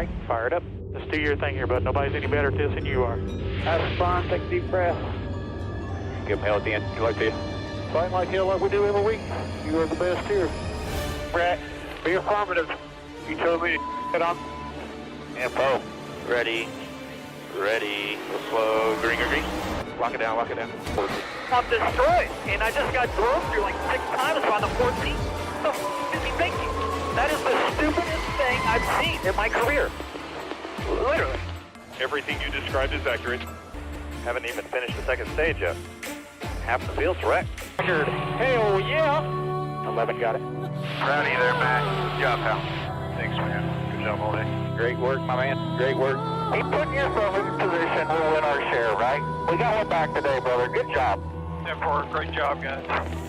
right, fire it up. Just do your thing here, bud. Nobody's any better at this than you are. Have fun, take a deep breath. Give them hell at the end. You like to? Fight like hell like we do every week. You are the best here. Brett, be affirmative. You told me to get on. Info. Ready. Ready. Slow. Green, green, green. Lock it down, lock it down. I'm destroyed, and I just got drove through like 6 times on the 14th. Oh, excuse me, thank you. That is the stupidest thing I've seen in my career. Literally. Everything you described is accurate. Haven't even finished the second stage yet. Half the field's wrecked. Hell yeah. 11 got it. Rowdy there, Matt. Good job, pal. Thanks, man. Good job all day. Great work, my man. Great work. Keep putting yourself in position. We'll win our share, right? We got one back today, brother. Good job. 10-4, great job, guys.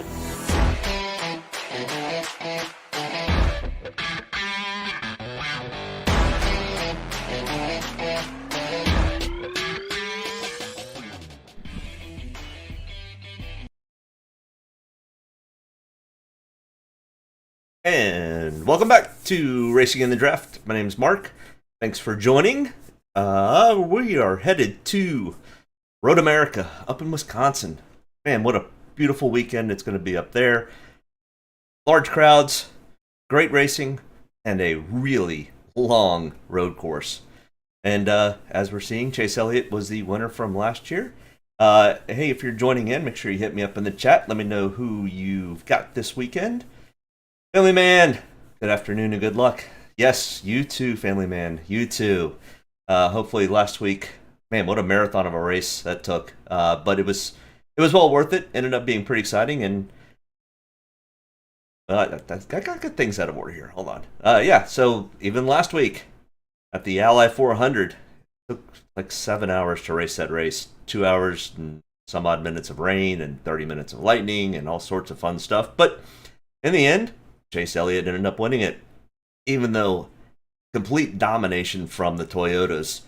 And welcome back to Racing in the Draft. My name's Mark. Thanks for joining. We are headed to RoadAmerica up in Wisconsin. Man, what a beautiful weekend it's going to be up there. Large crowds, great racing, and a really long road course. And as we're seeing, Chase Elliott was the winner from last year. Hey, if you're joining in, make sure you hit me up in the chat. Let me know who you've got this weekend. Family Man, good afternoon and good luck. Yes, you too, Family Man, you too. Hopefully last week, man, what a marathon of a race that took. But it was well worth it. Ended up being pretty exciting, and I got good things out of order here. Hold on. Yeah, so even last week at the Ally 400, it took like 7 hours to race that race. 2 hours and some odd minutes of rain and 30 minutes of lightning and all sorts of fun stuff. But in the end, Chase Elliott ended up winning it, even though complete domination from the Toyotas.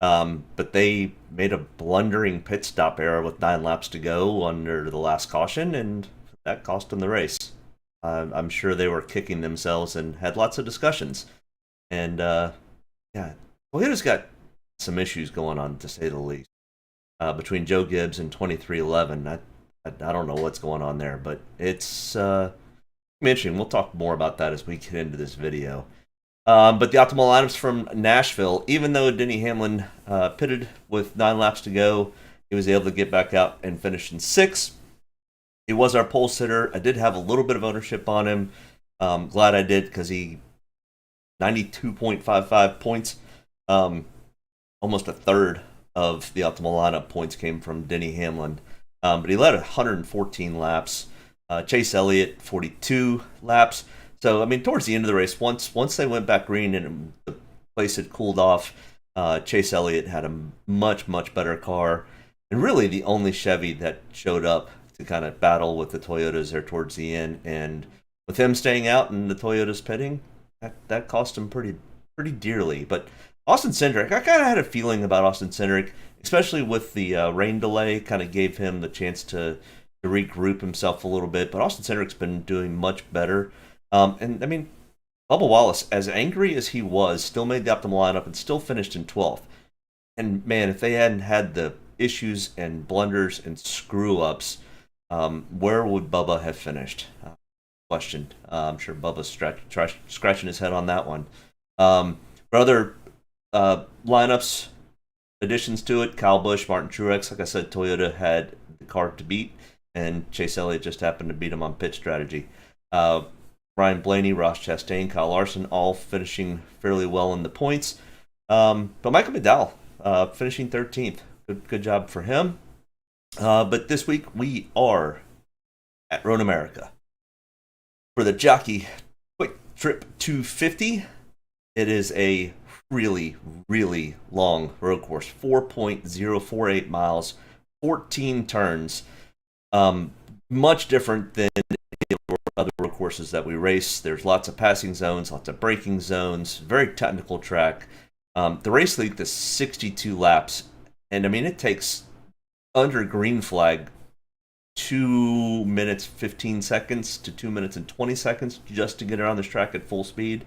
But they made a blundering pit stop error with 9 laps to go under the last caution, and that cost them the race. I'm sure they were kicking themselves and had lots of discussions. And yeah, Toyota's got some issues going on, to say the least. Between Joe Gibbs and 2311, I don't know what's going on there, but it's interesting. We'll talk more about that as we get into this video. But the optimal lineups from Nashville, even though Denny Hamlin pitted with 9 laps to go, he was able to get back out and finish in 6th. He was our pole sitter. I did have a little bit of ownership on him. Glad I did, because he 92.55 points. Almost a third of the optimal lineup points came from Denny Hamlin. But he led 114 laps. Chase Elliott, 42 laps. So, I mean, towards the end of the race, once they went back green and the place had cooled off, Chase Elliott had a much, much better car. And really the only Chevy that showed up to kind of battle with the Toyotas there towards the end. And with him staying out and the Toyotas pitting, that cost him pretty dearly. But Austin Cindric, I kind of had a feeling about Austin Cindric, especially with the rain delay, kind of gave him the chance to regroup himself a little bit. But Austin Cindric's been doing much better. And I mean, Bubba Wallace, as angry as he was, still made the optimal lineup and still finished in 12th. And man, if they hadn't had the issues and blunders and screw-ups, where would Bubba have finished? Question. I'm sure Bubba's scratching his head on that one. But other lineups, additions to it, Kyle Busch, Martin Truex. Like I said, Toyota had the car to beat, and Chase Elliott just happened to beat him on pit strategy. Ryan Blaney, Ross Chastain, Kyle Larson, all finishing fairly well in the points. But Michael McDowell finishing 13th. Good job for him. But this week we are at RoadAmerica for the Jockey Kwik Trip 250. It is a really, really long road course. 4.048 miles, 14 turns. Much different than other road courses that we race. There's lots of passing zones, lots of braking zones, very technical track. The race length is 62 laps, and I mean, it takes under green flag 2 minutes 15 seconds to 2 minutes and 20 seconds just to get around this track at full speed.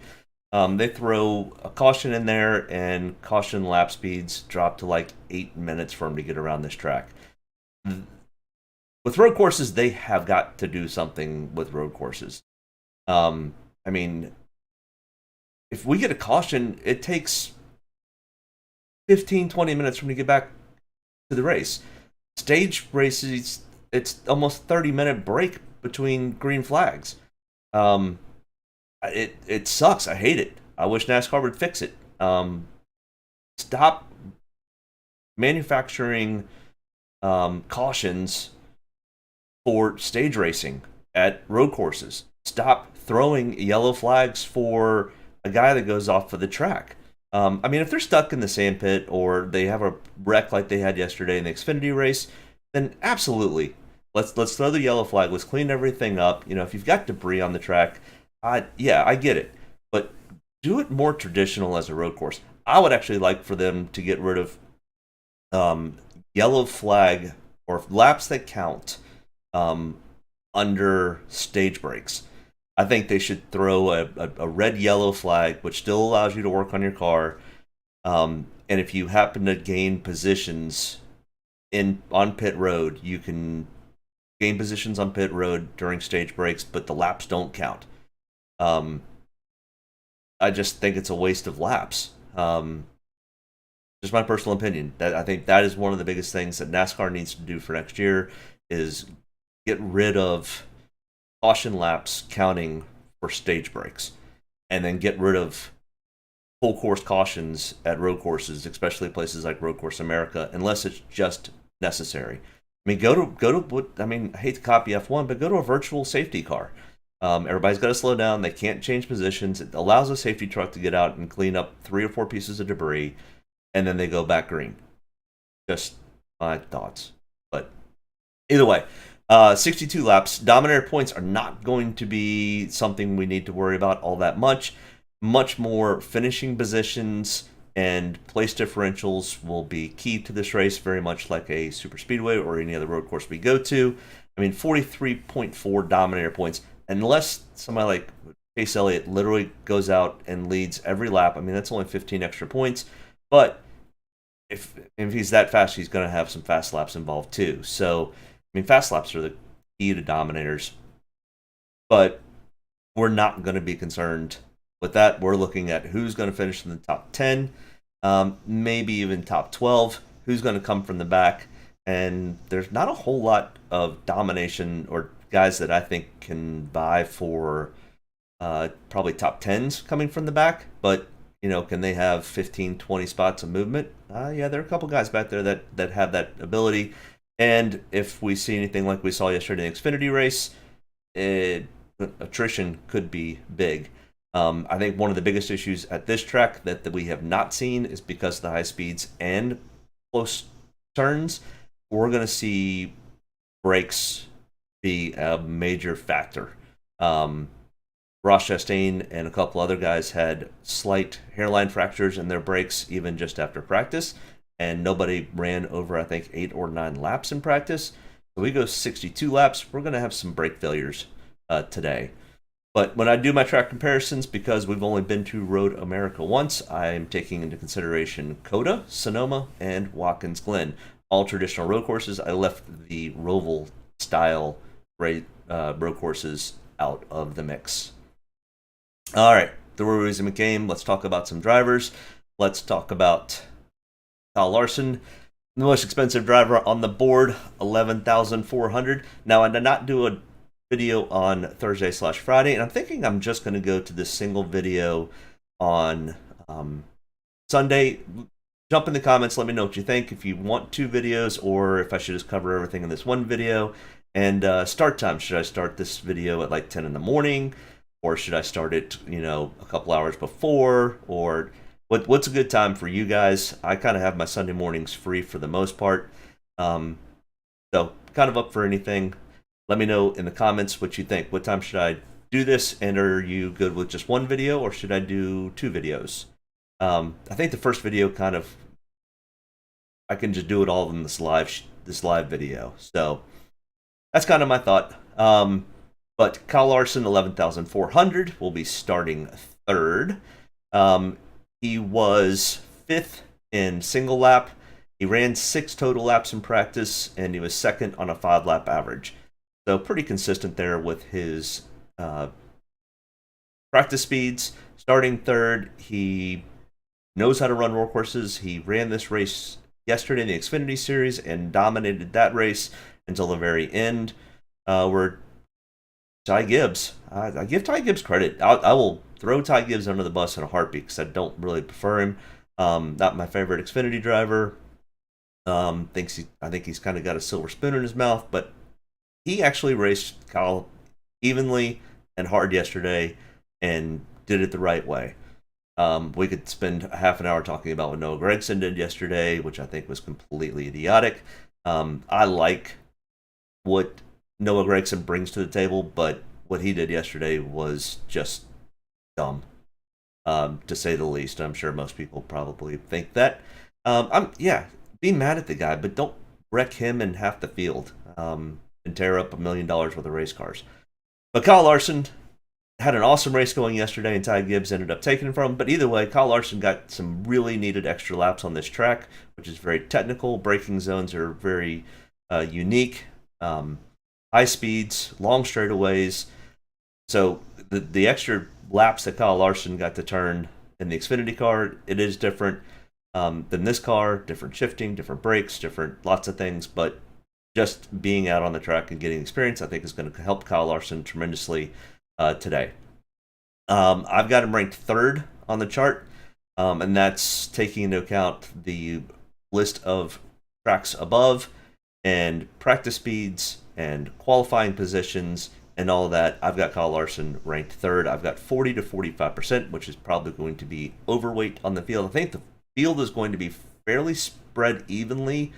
They throw a caution in there, and caution lap speeds drop to like 8 minutes for them to get around this track. With road courses, they have got to do something with road courses. I mean, if we get a caution, it takes 15, 20 minutes for them to get back to the race. Stage races, it's almost 30-minute break between green flags. It sucks. I hate it. I wish NASCAR would fix it. Stop manufacturing cautions for stage racing at road courses. Stop throwing yellow flags for a guy that goes off of the track. I mean, if they're stuck in the sand pit or they have a wreck like they had yesterday in the Xfinity race, then absolutely, let's throw the yellow flag. Let's clean everything up. You know, if you've got debris on the track, yeah, I get it, but do it more traditional as a road course. I would actually like for them to get rid of yellow flag or laps that count under stage breaks. I think they should throw a red-yellow flag, which still allows you to work on your car. And if you happen to gain positions on pit road, you can gain positions on pit road during stage breaks, but the laps don't count. I just think it's a waste of laps. Just my personal opinion. I think that is one of the biggest things that NASCAR needs to do for next year is get rid of caution laps counting for stage breaks, and then get rid of full course cautions at road courses, especially places like RoadAmerica, unless it's just necessary. I mean, go to what I mean. I hate to copy F1, but go to a virtual safety car. Everybody's got to slow down. They can't change positions. It allows a safety truck to get out and clean up 3 or 4 pieces of debris, and then they go back green. Just my thoughts. But either way, 62 laps. Dominator points are not going to be something we need to worry about all that much. Much more finishing positions and place differentials will be key to this race, very much like a super speedway or any other road course we go to. I mean, 43.4 Dominator points. Unless somebody like Chase Elliott literally goes out and leads every lap, I mean, that's only 15 extra points. But if he's that fast, he's going to have some fast laps involved too. So, I mean, fast laps are the key to Dominators. But we're not going to be concerned with that. We're looking at who's going to finish in the top 10, maybe even top 12, who's going to come from the back. And there's not a whole lot of domination or guys that I think can vie for probably top 10s coming from the back. But, you know, can they have 15, 20 spots of movement? Yeah, there are a couple guys back there that have that ability. And if we see anything like we saw yesterday in the Xfinity race, attrition could be big. I think one of the biggest issues at this track that we have not seen is because of the high speeds and close turns, we're going to see brakes be a major factor. Ross Chastain and a couple other guys had slight hairline fractures in their brakes even just after practice, and nobody ran over, I think, 8 or 9 laps in practice. So we go 62 laps, we're going to have some brake failures today. But when I do my track comparisons, because we've only been to RoadAmerica once, I am taking into consideration Coda, Sonoma, and Watkins Glen. All traditional road courses. I left the Roval style road courses out of the mix. All right, the Road America game. Let's talk about some drivers. Let's talk about Kyle Larson, the most expensive driver on the board, $11,400. Now, I did not do a video on Thursday/Friday, and I'm thinking I'm just going to go to this single video on Sunday. Jump in the comments, let me know what you think, if you want 2 videos or if I should just cover everything in this one video. And start time, should I start this video at like 10 in the morning, or should I start it, you know, a couple hours before, or what's a good time for you guys? I kind of have my Sunday mornings free for the most part, so kind of up for anything. Let me know in the comments what you think. What time should I do this, and are you good with just one video, or should I do 2 videos? I think the first video I can just do it all in this live video. So that's kind of my thought. But Kyle Larson, $11,400, will be starting third. He was fifth in single lap. He ran 6 total laps in practice, and he was second on a 5-lap average. So pretty consistent there with his practice speeds. Starting third, he knows how to run road courses. He ran this race yesterday in the Xfinity Series and dominated that race until the very end. Where Ty Gibbs, I give Ty Gibbs credit. I will throw Ty Gibbs under the bus in a heartbeat because I don't really prefer him. Not my favorite Xfinity driver. I think he's kind of got a silver spoon in his mouth, but he actually raced Kyle evenly and hard yesterday and did it the right way. We could spend a half an hour talking about what Noah Gragson did yesterday, which I think was completely idiotic. I like what Noah Gragson brings to the table, but what he did yesterday was just dumb, to say the least. I'm sure most people probably think that. Be mad at the guy, but don't wreck him and half the field and tear up $1 million worth of race cars. But Kyle Larson had an awesome race going yesterday, and Ty Gibbs ended up taking it from him. But either way, Kyle Larson got some really needed extra laps on this track, which is very technical. Braking zones are very unique. High speeds, long straightaways. So the extra laps that Kyle Larson got to turn in the Xfinity car, it is different than this car. Different shifting, different brakes, different lots of things. But just being out on the track and getting experience, I think, is going to help Kyle Larson tremendously today. I've got him ranked third on the chart, and that's taking into account the list of tracks above and practice speeds and qualifying positions and all that. I've got Kyle Larson ranked third. I've got 40 to 45%, which is probably going to be overweight on the field. I think the field is going to be fairly spread evenly.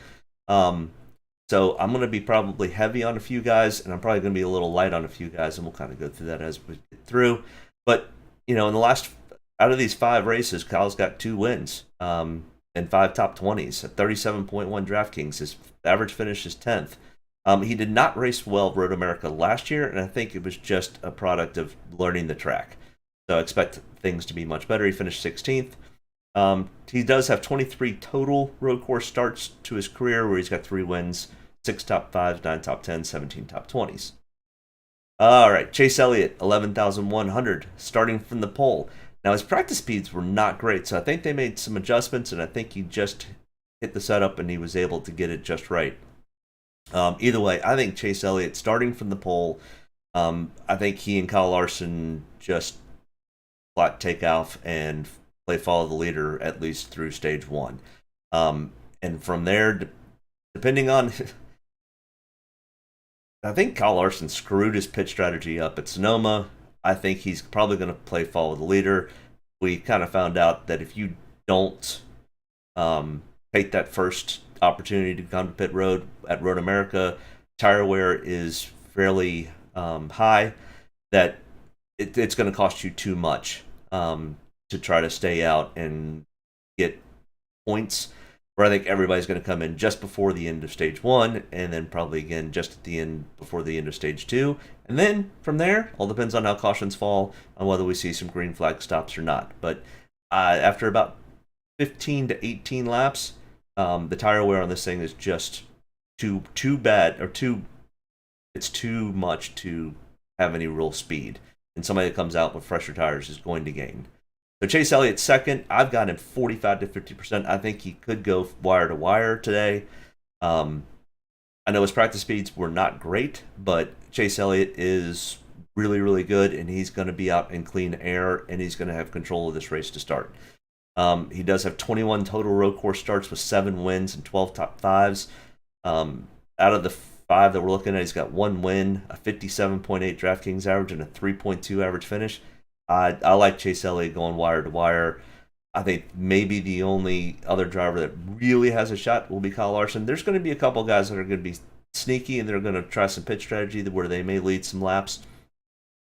So I'm going to be probably heavy on a few guys, and I'm probably going to be a little light on a few guys, and we'll kind of go through that as we get through. But, in the last, out of these 5 races, Kyle's got 2 wins and 5 top 20s, at 37.1 Draftkings. His average finish is 10th. He did not race well at RoadAmerica last year, and I think it was just a product of learning the track. So I expect things to be much better. He finished 16th. He does have 23 total road course starts to his career, where he's got 3 wins, 6 top 5s, 9 top 10s, 17 top 20s. All right, Chase Elliott, 11,100, starting from the pole. Now, his practice speeds were not great, so I think they made some adjustments, and I think he just hit the setup and he was able to get it just right. Either way, I think Chase Elliott, starting from the pole, I think he and Kyle Larson just flat take off and play follow the leader at least through stage 1. And from there, depending on... I think Kyle Larson screwed his pit strategy up at Sonoma. I think he's probably going to play follow the leader. We kind of found out that if you don't take that first opportunity to come to pit road at RoadAmerica, tire wear is fairly high, that it's going to cost you too much to try to stay out and get points, where I think everybody's going to come in just before the end of stage 1, and then probably again just at the end before the end of stage 2. And then from there, all depends on how cautions fall, on whether we see some green flag stops or not. But after about 15 to 18 laps, the tire wear on this thing is just too bad, or it's too much to have any real speed. And somebody that comes out with fresher tires is going to gain. So Chase Elliott second. I've got him 45 to 50%. I think he could go wire to wire today. I know his practice speeds were not great, but Chase Elliott is really, really good, and he's going to be out in clean air, and he's going to have control of this race to start. He does have 21 total road course starts with 7 wins and 12 top 5s. Out of the 5 that we're looking at, he's got 1 win, a 57.8 Draftkings average, and a 3.2 average finish. I like Chase Elliott going wire to wire. I think maybe the only other driver that really has a shot will be Kyle Larson. There's going to be a couple guys that are going to be sneaky, and they're going to try some pit strategy where they may lead some laps.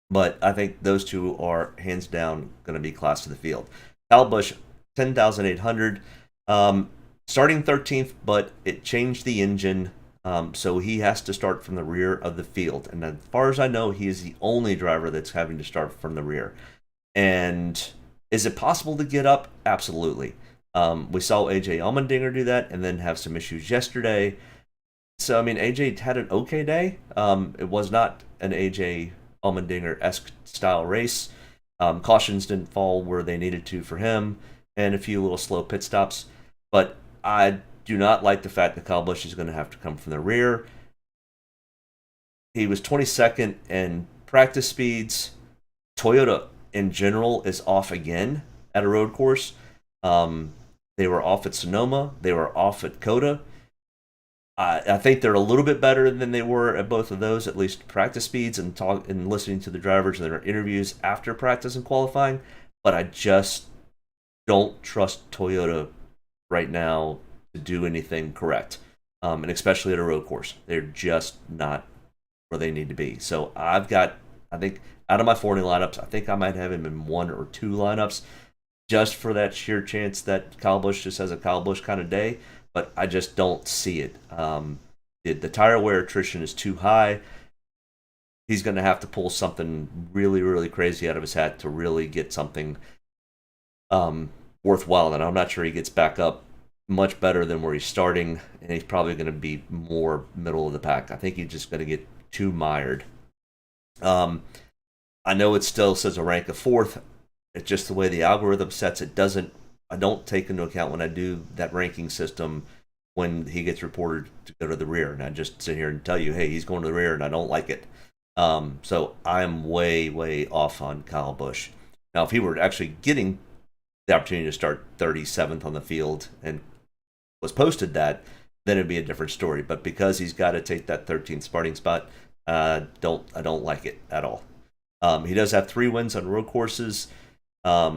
But I think those 2 are hands down going to be class of the field. Kyle Busch, 10,800, starting 13th, but it changed the engine. So he has to start from the rear of the field. And as far as I know, he is the only driver that's having to start from the rear. And is it possible to get up? Absolutely. We saw AJ Allmendinger do that and then have some issues yesterday. So, I mean, AJ had an okay day. It was not an AJ Allmendinger-esque style race. Cautions didn't fall where they needed to for him, and a few little slow pit stops. But I do not like the fact that Kyle Busch is going to have to come from the rear. He was 22nd in practice speeds. Toyota, in general, is off again at a road course. They were off at Sonoma. They were off at Coda. I think they're a little bit better than they were at both of those, at least practice speeds and listening to the drivers and their interviews after practice and qualifying. But I just don't trust Toyota right now to do anything correct, and especially at a road course. They're just not where they need to be. So I think out of my 40 lineups, I think I might have him in 1 or 2 lineups just for that sheer chance that Kyle Busch just has a Kyle Busch kind of day. But I just don't see it. The tire wear attrition is too high. He's going to have to pull something really, really crazy out of his hat to really get something worthwhile. And I'm not sure he gets back up much better than where he's starting. And he's probably going to be more middle of the pack. I think he's just going to get too mired. I know it still says a rank of 4th. It's just the way the algorithm sets it. I don't take into account when I do that ranking system when he gets reported to go to the rear. And I just sit here and tell you, hey, he's going to the rear and I don't like it. So I'm way, way off on Kyle Busch. Now, if he were actually getting the opportunity to start 37th on the field and was posted that, then it'd be a different story. But because he's got to take that 13th starting spot, I don't like it at all. He does have 3 wins on road courses. I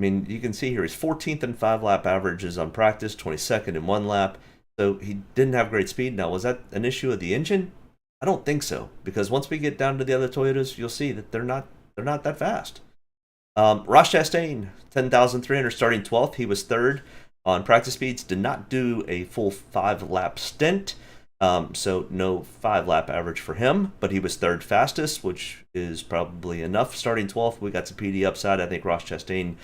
mean, you can see here he's 14th in 5-lap averages on practice, 22nd in 1 lap. So he didn't have great speed. Now, was that an issue of the engine? I don't think so, because once we get down to the other Toyotas, you'll see that they're not that fast. Ross Chastain, 10,300, starting 12th. He was 3rd on practice speeds. Did not do a full 5-lap stint, so no 5-lap average for him. But he was 3rd fastest, which is probably enough. Starting 12th, we got some PD upside. I think Ross Chastain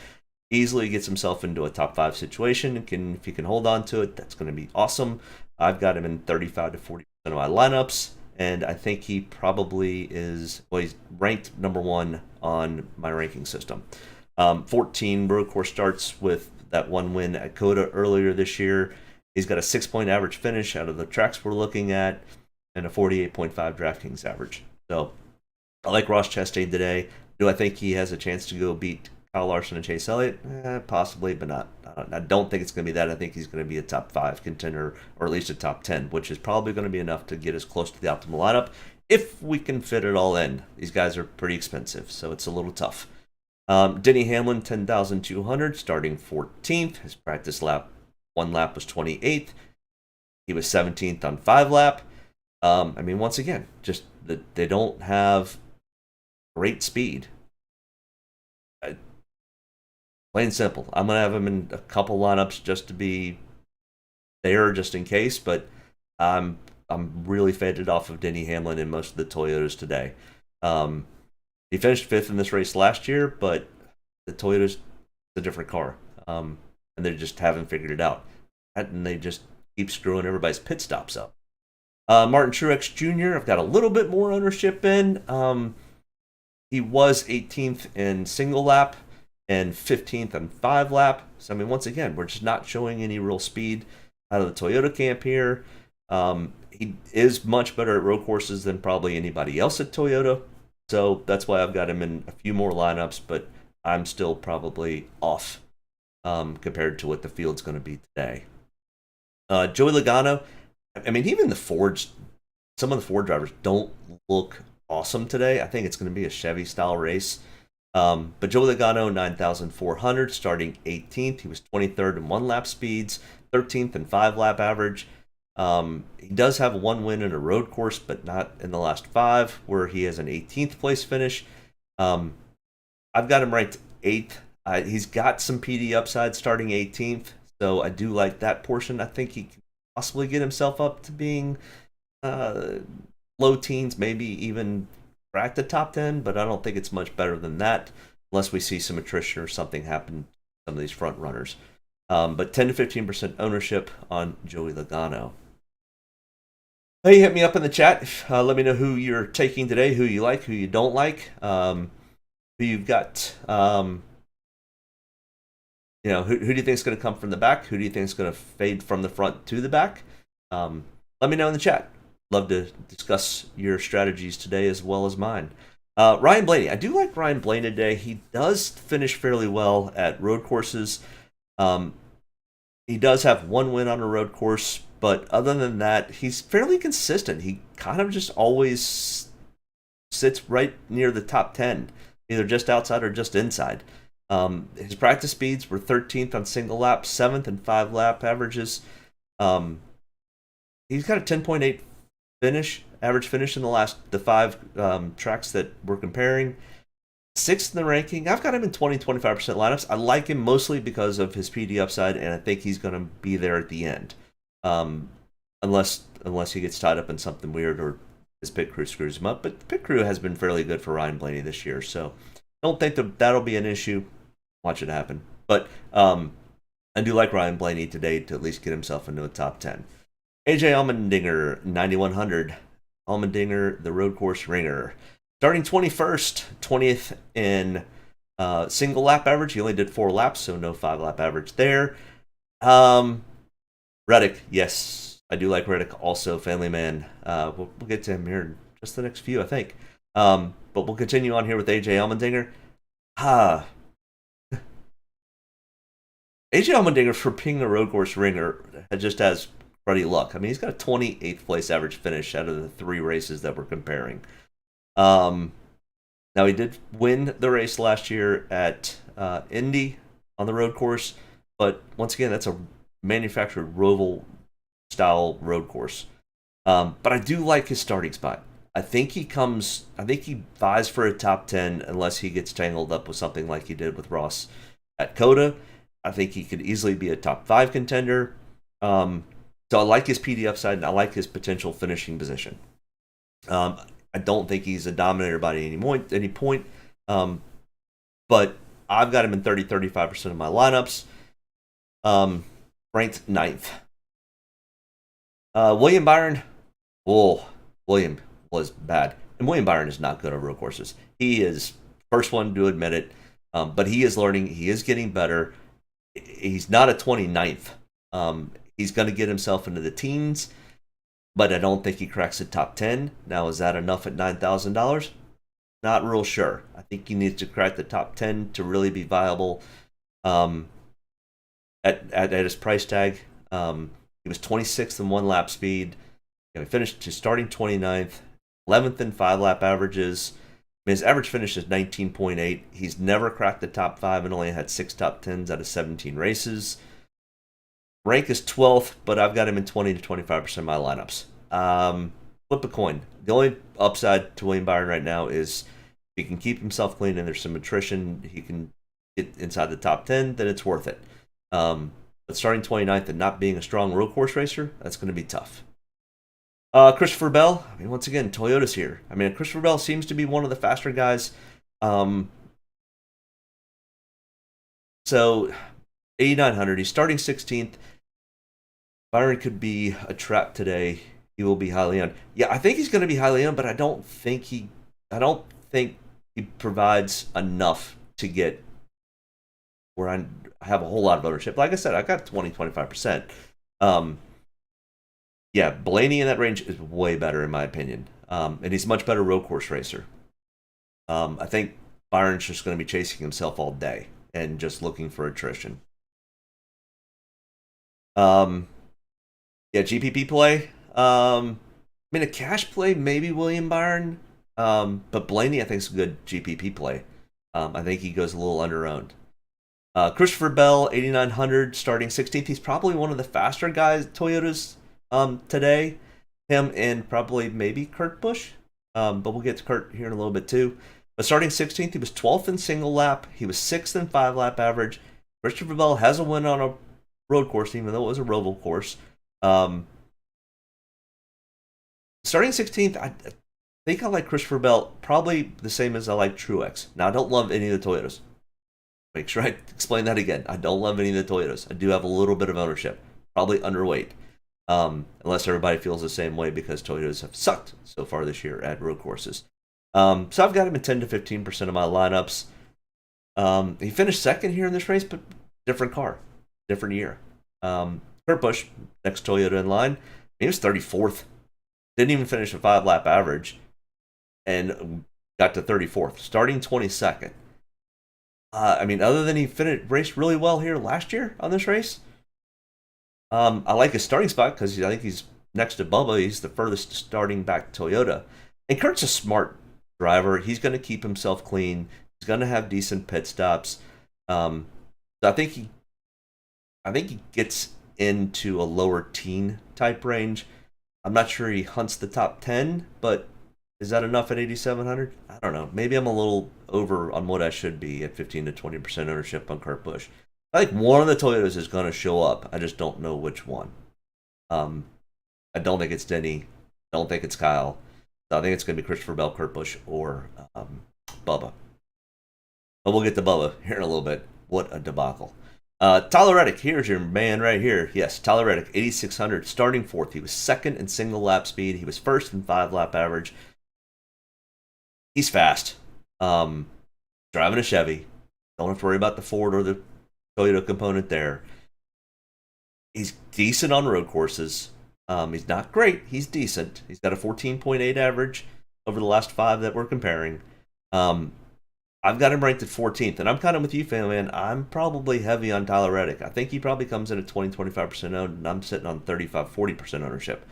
easily gets himself into a top 5 situation. If he can hold on to it, that's going to be awesome. I've got him in 35 to 40% of my lineups, and I think he probably is, well, he's ranked number 1 on my ranking system. 14 road course starts with that 1 win at Coda earlier this year. He's got a 6-point average finish out of the tracks we're looking at, and a 48.5 Draftkings average. So I like Ross Chastain today. Do I think he has a chance to go beat Kyle Larson and Chase Elliott? Possibly, but not. I don't think it's going to be that. I think he's going to be a top 5 contender, or at least a top 10, which is probably going to be enough to get us close to the optimal lineup if we can fit it all in. These guys are pretty expensive, so it's a little tough. Denny Hamlin, 10,200, starting 14th. His practice lap, 1 lap was 28th. He was 17th on 5-lap. I mean, once again, just that they don't have great speed. Plain simple. I'm going to have him in a couple lineups just to be there, just in case. But I'm really faded off of Denny Hamlin in most of the Toyotas today. He finished 5th in this race last year, but the Toyota's a different car, and they just haven't figured it out. And they just keep screwing everybody's pit stops up. Martin Truex Jr., I've got a little bit more ownership in. He was 18th in single lap and 15th on 5-lap. So, I mean, once again, we're just not showing any real speed out of the Toyota camp here. He is much better at road courses than probably anybody else at Toyota. So that's why I've got him in a few more lineups, but I'm still probably off compared to what the field's going to be today. Joey Logano, I mean, even the Fords, some of the Ford drivers don't look awesome today. I think it's going to be a Chevy-style race. But Joey Logano, 9,400, starting 18th. He was 23rd in 1-lap speeds, 13th in 5-lap average. He does have 1 win in a road course, but not in the last 5, where he has an 18th place finish. I've got him ranked 8th. He's got some PD upside starting 18th, so I do like that portion. I think he can possibly get himself up to being low teens, maybe even crack the top 10, but I don't think it's much better than that. unless we see some attrition or something happen to some of these front runners. But 10 to 15% ownership on Joey Logano. Hey, hit me up in the chat. Let me know who you're taking today, who you like, who you don't like, who you've got. Who do you think is going to come from the back? Who do you think is going to fade from the front to the back? Let me know in the chat. Love to discuss your strategies today as well as mine. Ryan Blaney. I do like Ryan Blaney today. He does finish fairly well at road courses. He does have one win on a road course, but other than that, he's fairly consistent. He kind of just always sits right near the top 10, either just outside or just inside. His practice speeds were 13th on single lap, 7th in 5-lap averages. He's got a 10.8 average finish in the 5 tracks that we're comparing. 6th in the ranking. I've got him in 20-25% lineups. I like him mostly because of his PD upside, and I think he's going to be there at the end. Unless he gets tied up in something weird or his pit crew screws him up. But the pit crew has been fairly good for Ryan Blaney this year, so I don't think that'll be an issue. Watch it happen. But I do like Ryan Blaney today to at least get himself into a top 10. AJ Allmendinger, 9,100. Allmendinger, the road course ringer. Starting 21st, 20th in single lap average. He only did 4 laps, so no 5-lap average there. Reddick, yes, I do like Reddick also, family man. We'll get to him here in just the next few, I think. But we'll continue on here with AJ Allmendinger. AJ Allmendinger, for being a road course ringer, just has cruddy luck. I mean, he's got a 28th place average finish out of the 3 races that we're comparing. Now, he did win the race last year at Indy on the road course, but once again, that's a manufactured Roval style road course. But I do like his starting spot. I think he vies for a top 10 unless he gets tangled up with something like he did with Ross at Coda. I think he could easily be a top 5 contender. So I like his PD upside, and I like his potential finishing position. I don't think he's a dominator by any point. But I've got him in 30-35% of my lineups. Ranked 9th. William Byron. William was bad. And William Byron is not good on road courses. He is first one to admit it. But he is learning. He is getting better. He's not a 29th. He's going to get himself into the teens, but I don't think he cracks the top 10. Now, is that enough at $9,000? Not real sure. I think he needs to crack the top 10 to really be viable at his price tag. He was 26th in 1-lap speed. He finished to starting 29th, 11th in 5-lap averages. His average finish is 19.8. He's never cracked the top 5 and only had 6 top 10s out of 17 races. Rank is 12th, but I've got him in 20-25% of my lineups. Flip a coin. The only upside to William Byron right now is if he can keep himself clean and there's some attrition, he can get inside the top 10, then it's worth it. But starting 29th and not being a strong road course racer, that's going to be tough. Christopher Bell, I mean, once again, Toyota's here. I mean, Christopher Bell seems to be one of the faster guys. So, 8,900. He's starting 16th. Byron could be a trap today. He will be highly owned. Yeah, I think he's going to be highly owned, but I don't think he provides enough to get where I have a whole lot of ownership. Like I said, I got 20-25%. Yeah, Blaney in that range is way better in my opinion. And he's a much better road course racer. I think Byron's just going to be chasing himself all day and just looking for attrition. Yeah, GPP play. I mean, a cash play, maybe William Byron. But Blaney, I think, is a good GPP play. I think he goes a little under-owned. Christopher Bell, 8,900, starting 16th. He's probably one of the faster guys, Toyotas, today. Him and probably maybe Kurt Busch. But we'll get to Kurt here in a little bit too. But starting 16th, he was 12th in single lap. He was 6th in 5-lap average. Christopher Bell has a win on a road course, even though it was a Roval course. Starting 16th, think I like Christopher Bell probably the same as I like Truex. Now, I don't love any of the Toyotas. Make sure I explain that again. I don't love any of the Toyotas. I do have a little bit of ownership. Probably underweight. Unless everybody feels the same way because Toyotas have sucked so far this year at road courses. So I've got him in 10 to 15% of my lineups. He finished second here in this race, but different car, different year. Kurt Busch, next Toyota in line, he was 34th. Didn't even finish a 5-lap average and got to 34th, starting 22nd. Other than he raced really well here last year on this race, I like his starting spot because I think he's next to Bubba. He's the furthest starting back Toyota. And Kurt's a smart driver. He's going to keep himself clean. He's going to have decent pit stops. So I think he gets into a lower teen type range. I'm not sure he hunts the top 10, but is that enough at 8,700? I don't know. Maybe I'm a little over on what I should be at 15 to 20% ownership on Kurt Busch. I think one of the Toyotas is going to show up. I just don't know which one. I don't think it's Denny. I don't think it's Kyle. So I think it's going to be Christopher Bell, Kurt Busch, or Bubba. But we'll get to Bubba here in a little bit. What a debacle. Tyler Reddick, here's your man right here. Yes, Tyler Reddick, 8,600, starting fourth. He was second in single lap speed. He was first in 5-lap average. He's fast. Driving a Chevy. Don't have to worry about the Ford or the Toyota component there. He's decent on road courses. He's not great. He's decent. He's got a 14.8 average over the last 5 that we're comparing. I've got him ranked at 14th, and I'm kind of with you, man. I'm probably heavy on Tyler Reddick. I think he probably comes in at 20-25% owned, and I'm sitting on 35-40% ownership.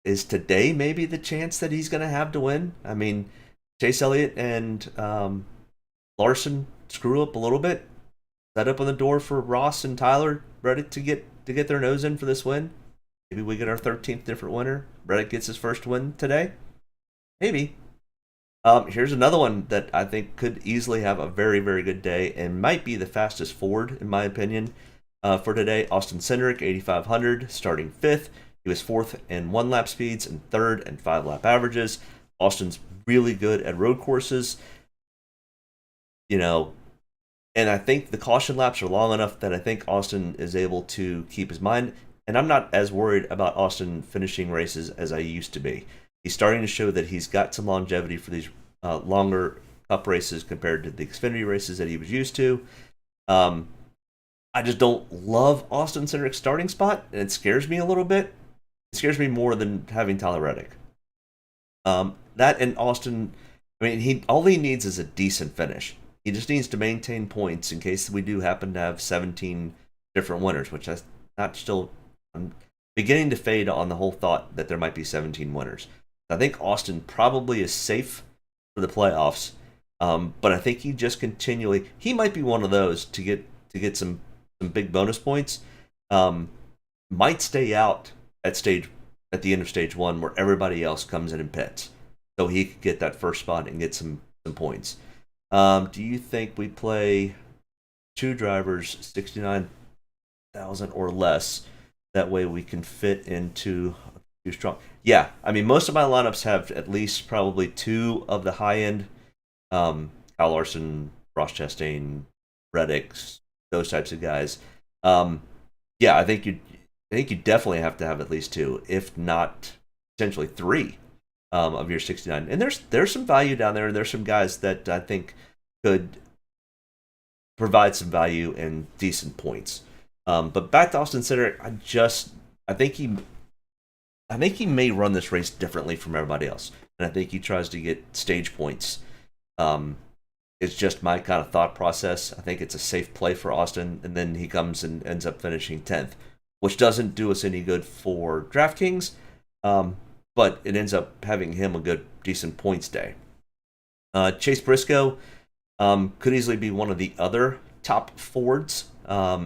Is today maybe the chance that he's going to have to win? I mean, Chase Elliott and Larson screw up a little bit. Set up on the door for Ross and Tyler Reddick to get their nose in for this win. Maybe we get our 13th different winner. Reddick gets his first win today. Maybe. Here's another one that I think could easily have a very, very good day and might be the fastest Ford, in my opinion, for today. Austin Cindric, 8,500, starting fifth. He was fourth in 1-lap speeds and third in 5-lap averages. Austin's really good at road courses. And I think the caution laps are long enough that I think Austin is able to keep his mind. And I'm not as worried about Austin finishing races as I used to be. He's starting to show that he's got some longevity for these longer Cup races compared to the Xfinity races that he was used to. I just don't love Austin Cindric's starting spot, and it scares me a little bit. It scares me more than having Tyler Reddick. That and Austin, all he needs is a decent finish. He just needs to maintain points in case we do happen to have 17 different winners, which I'm beginning to fade on the whole thought that there might be 17 winners. I think Austin probably is safe for the playoffs, but I think he just he might be one of those to get some big bonus points. Might stay out at the end of stage 1 where everybody else comes in and pits, so he could get that first spot and get some points. Do you think we play 2 drivers 69,000 or less? That way we can fit into too strong. Yeah, most of my lineups have at least probably 2 of the high end. Kyle Larson, Ross Chastain, Reddick, those types of guys. Yeah, I think you definitely have to have at least 2, if not potentially 3, of your 69. And there's some value down there, and there's some guys that I think could provide some value and decent points. But back to Austin Cindric, I think he may run this race differently from everybody else, and I think he tries to get stage points. It's just my kind of thought process. I think it's a safe play for Austin, and then he comes and ends up finishing 10th, which doesn't do us any good for Draftkings, but it ends up having him a good, decent points day. Chase Briscoe could easily be one of the other top Fords.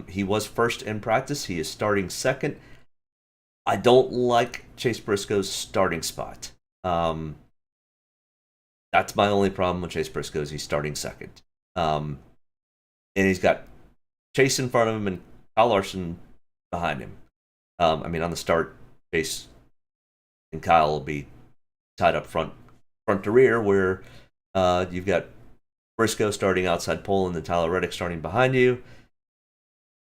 He was first in practice. He is starting second. I don't like Chase Briscoe's starting spot. That's my only problem with Chase Briscoe is he's starting second. And he's got Chase in front of him and Kyle Larson behind him. On the start, Chase and Kyle will be tied up front to rear, where you've got Briscoe starting outside pole and then Tyler Reddick starting behind you.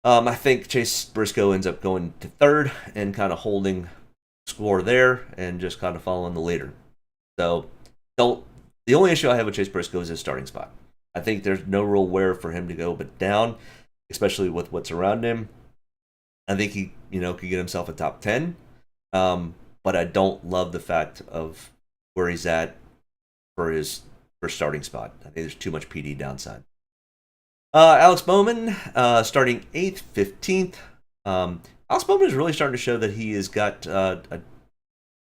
I think Chase Briscoe ends up going to third and kind of holding score there and just kind of following the leader. So the only issue I have with Chase Briscoe is his starting spot. I think there's no real where for him to go but down, especially with what's around him. I think he, could get himself a top 10, but I don't love the fact of where he's at for his starting spot. I think there's too much PD downside. Alex Bowman, starting 8th, 15th. Alex Bowman is really starting to show that he has got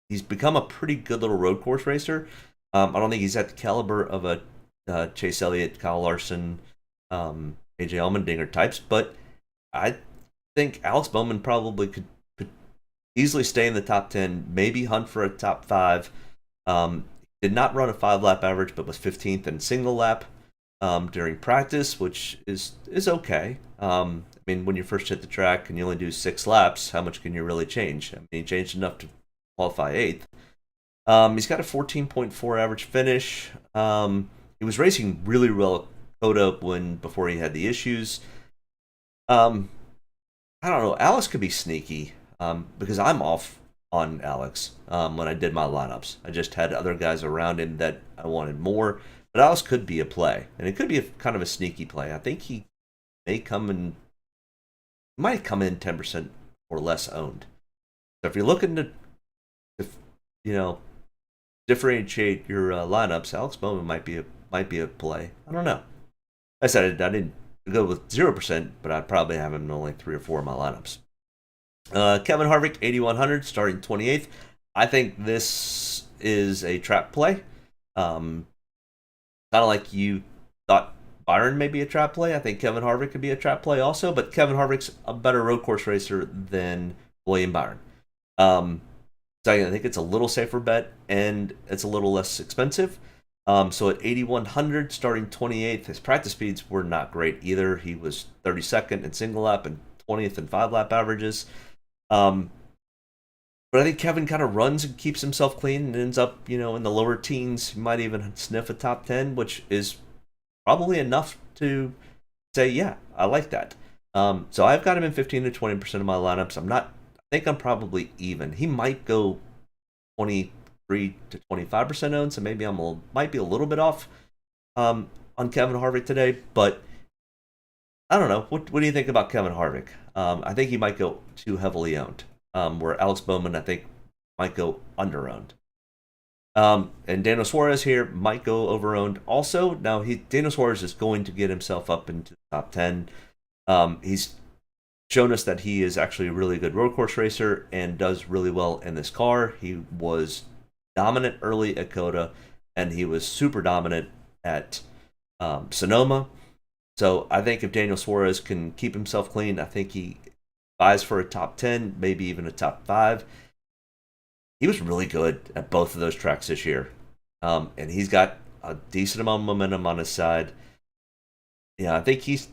he's become a pretty good little road course racer. I don't think he's at the caliber of a Chase Elliott, Kyle Larson, AJ Allmendinger types, but I think Alex Bowman probably could easily stay in the top 10, maybe hunt for a top 5. Did not run a 5-lap average, but was 15th in single lap during practice, which is okay. I mean, when you first hit the track and you only do 6 laps, how much can you really change? I mean, he changed enough to qualify 8th. He's got a 14.4 average finish. He was racing really well at Coda before he had the issues. I don't know. Alex could be sneaky because I'm off on Alex when I did my lineups. I just had other guys around him that I wanted more. But Alex could be a play, and it could be kind of a sneaky play. I think he might come in 10% or less owned. So if you're looking to differentiate your lineups, Alex Bowman might be a play. I don't know. I said I didn't go with 0%, but I probably have him in only 3 or 4 of my lineups. Kevin Harvick, 8,100, starting 28th. I think this is a trap play. Kind of like you thought Byron may be a trap play. I think Kevin Harvick could be a trap play also, but Kevin Harvick's a better road course racer than William Byron. So I think it's a little safer bet, and it's a little less expensive. So at 8,100, starting 28th, his practice speeds were not great either. He was 32nd in single lap and 20th in 5-lap averages. But I think Kevin kind of runs and keeps himself clean and ends up, in the lower teens. He might even sniff a top 10, which is probably enough to say, yeah, I like that. So I've got him in 15 to 20% of my lineups. I think I'm probably even. He might go 23 to 25% owned, so maybe might be a little bit off on Kevin Harvick today. But I don't know. What do you think about Kevin Harvick? I think he might go too heavily owned. Where Alex Bowman, I think, might go under-owned. And Daniel Suarez here might go over-owned also. Now, Daniel Suarez is going to get himself up into the top 10. He's shown us that he is actually a really good road course racer and does really well in this car. He was dominant early at Coda, and he was super dominant at Sonoma. So I think if Daniel Suarez can keep himself clean, I think he buys for a top 10, maybe even a top 5. He was really good at both of those tracks this year. And he's got a decent amount of momentum on his side. Yeah, I think he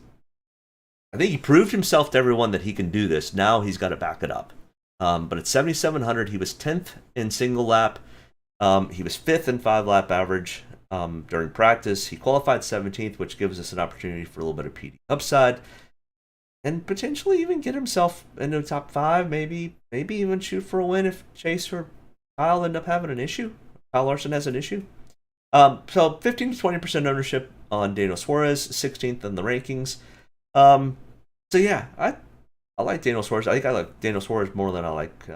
proved himself to everyone that he can do this. Now he's got to back it up. But at 7,700, he was 10th in single lap. He was 5th in 5-lap average during practice. He qualified 17th, which gives us an opportunity for a little bit of PD upside. And potentially even get himself into the top 5, maybe even shoot for a win if Chase or Kyle end up having an issue. Kyle Larson has an issue. So 15 to 20% ownership on Daniel Suarez, 16th in the rankings. So yeah, I like Daniel Suarez. I think I like Daniel Suarez more than I like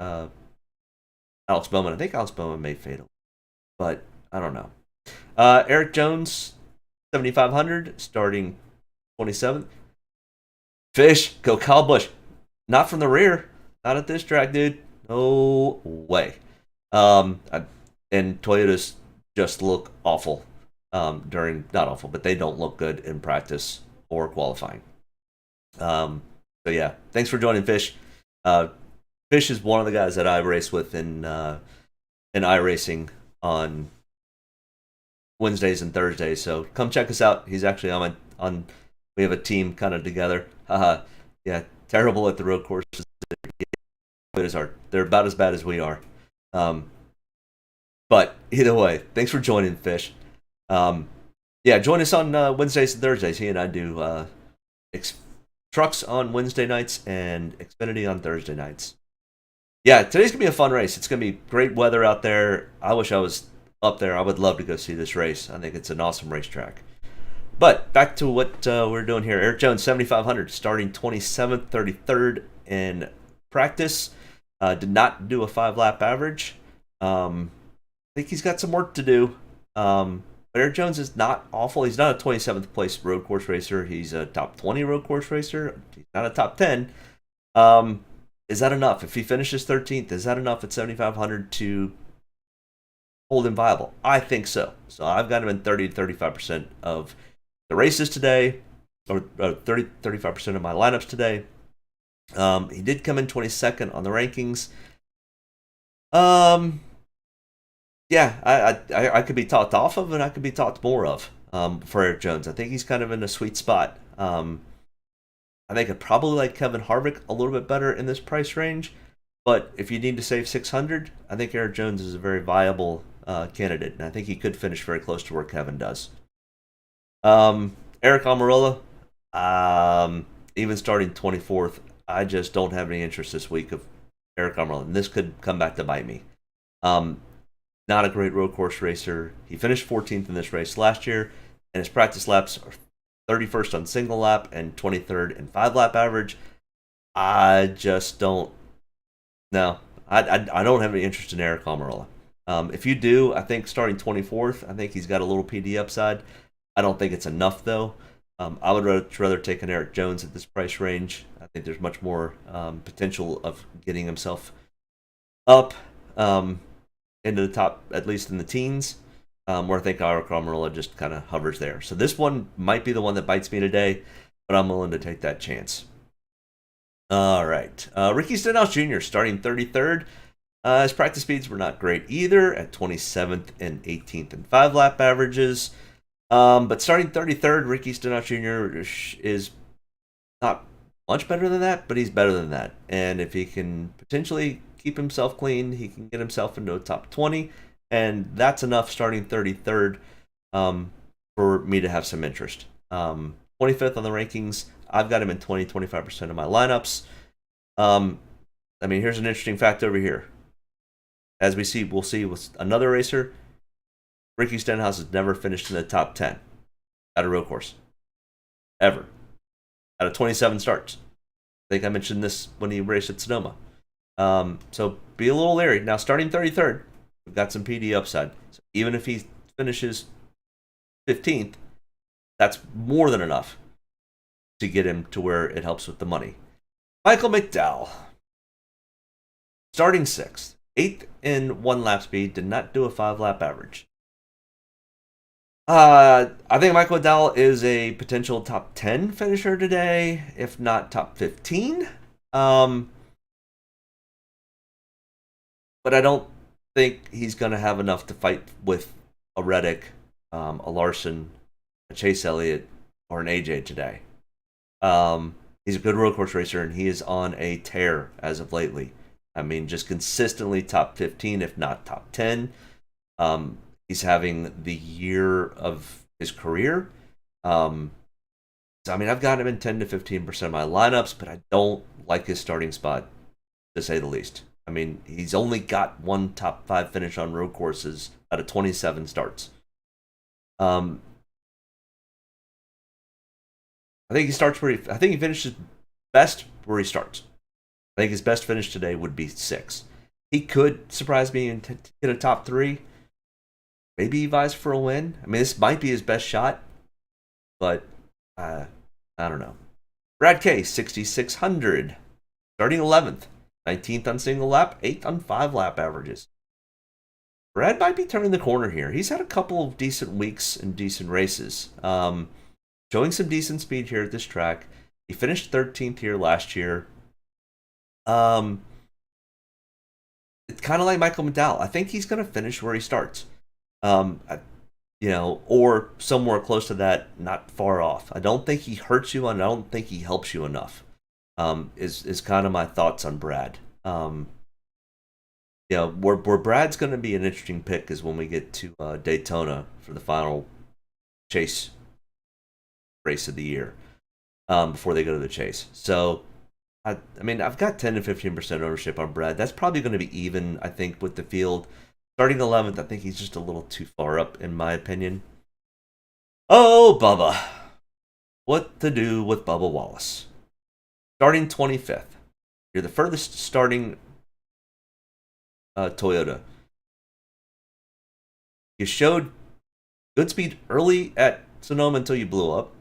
Alex Bowman. I think Alex Bowman may fade away, but I don't know. Eric Jones, 7,500, starting 27th. Fish, go Kyle Busch. Not from the rear. Not at this track, dude. No way. And Toyotas just look awful not awful, but they don't look good in practice or qualifying. So yeah, thanks for joining, Fish. Fish is one of the guys that I race with in iRacing on Wednesdays and Thursdays. So come check us out. He's actually on. We have a team kind of together. Yeah, terrible at the road courses. They're about as bad as we are. But Either way, thanks for joining, Fish. Yeah, join us on Wednesdays and Thursdays. He and I do trucks on Wednesday nights and Xfinity on Thursday nights. Yeah, today's going to be a fun race. It's going to be great weather out there. I wish I was up there. I would love to go see this race. I think it's an awesome racetrack. But back to what we're doing here. Eric Jones, 7,500, starting 27th, 33rd in practice. Did not do a 5-lap average. I think he's got some work to do. But Eric Jones is not awful. He's not a 27th place road course racer. He's a top 20 road course racer. He's not a top 10. Is that enough? If he finishes 13th, is that enough at 7,500 to hold him viable? I think so. So I've got him in 30 to 35% of the races today, or 35% of my lineups today. He did come in 22nd on the rankings. Yeah, I could be talked off of, and I could be talked more of for Eric Jones. I think he's kind of in a sweet spot. I think I'd probably like Kevin Harvick a little bit better in this price range, but if you need to save 600, I think Eric Jones is a very viable candidate, and I think he could finish very close to where Kevin does. Eric Almirola, even starting 24th, I just don't have any interest this week of Eric Almirola, and this could come back to bite me. Not a great road course racer. He finished 14th in this race last year, and his practice laps are 31st on single lap and 23rd in 5-lap average. I just don't. No, I don't have any interest in Eric Almirola. If you do, I think starting 24th, I think he's got a little PD upside. I don't think it's enough, though. I would rather take an Eric Jones at this price range. I think there's much more potential of getting himself up into the top, at least in the teens, where I think Eric Almirola just kind of hovers there. So this one might be the one that bites me today, but I'm willing to take that chance. All right. Ricky Stenhouse Jr. starting 33rd. His practice speeds were not great either, at 27th and 18th in 5-lap averages. But starting 33rd, Ricky Stenhouse Jr. is not much better than that, but he's better than that. And if he can potentially keep himself clean, he can get himself into a top 20, and that's enough starting 33rd for me to have some interest. 25th on the rankings, I've got him in 25% of my lineups. Here's an interesting fact over here. As we'll see with another racer, Ricky Stenhouse has never finished in the top 10 at a road course. Ever. Out of 27 starts. I think I mentioned this when he raced at Sonoma. So be a little leery. Now, starting 33rd, we've got some PD upside. So even if he finishes 15th, that's more than enough to get him to where it helps with the money. Michael McDowell, starting 6th, 8th in 1-lap speed, did not do a 5-lap average. I think Michael McDowell is a potential top 10 finisher today, if not top 15. But I don't think he's going to have enough to fight with a Reddick, a Larson, a Chase Elliott, or an AJ today. He's a good road course racer, and he is on a tear as of lately. Just consistently top 15, if not top 10. He's having the year of his career. I've got him in 10 to 15% of my lineups, but I don't like his starting spot, to say the least. He's only got one top 5 finish on road courses out of 27 starts. I think he finishes best where he starts. I think his best finish today would be 6. He could surprise me and get a top 3. Maybe he vies for a win. This might be his best shot, but I don't know. Brad K, 6,600, starting 11th, 19th on single lap, 8th on 5-lap averages. Brad might be turning the corner here. He's had a couple of decent weeks and decent races, showing some decent speed here at this track. He finished 13th here last year. It's kind of like Michael McDowell. I think he's going to finish where he starts. Or somewhere close to that, not far off. I don't think he hurts you, and I don't think he helps you enough. Is kind of my thoughts on Brad. where Brad's going to be an interesting pick is when we get to Daytona for the final chase race of the year before they go to the chase. So, I mean, I've got 10 to 15% ownership on Brad. That's probably going to be even, I think, with the field. Starting 11th, I think he's just a little too far up, in my opinion. Oh, Bubba. What to do with Bubba Wallace? Starting 25th. You're the furthest starting Toyota. You showed good speed early at Sonoma until you blew up.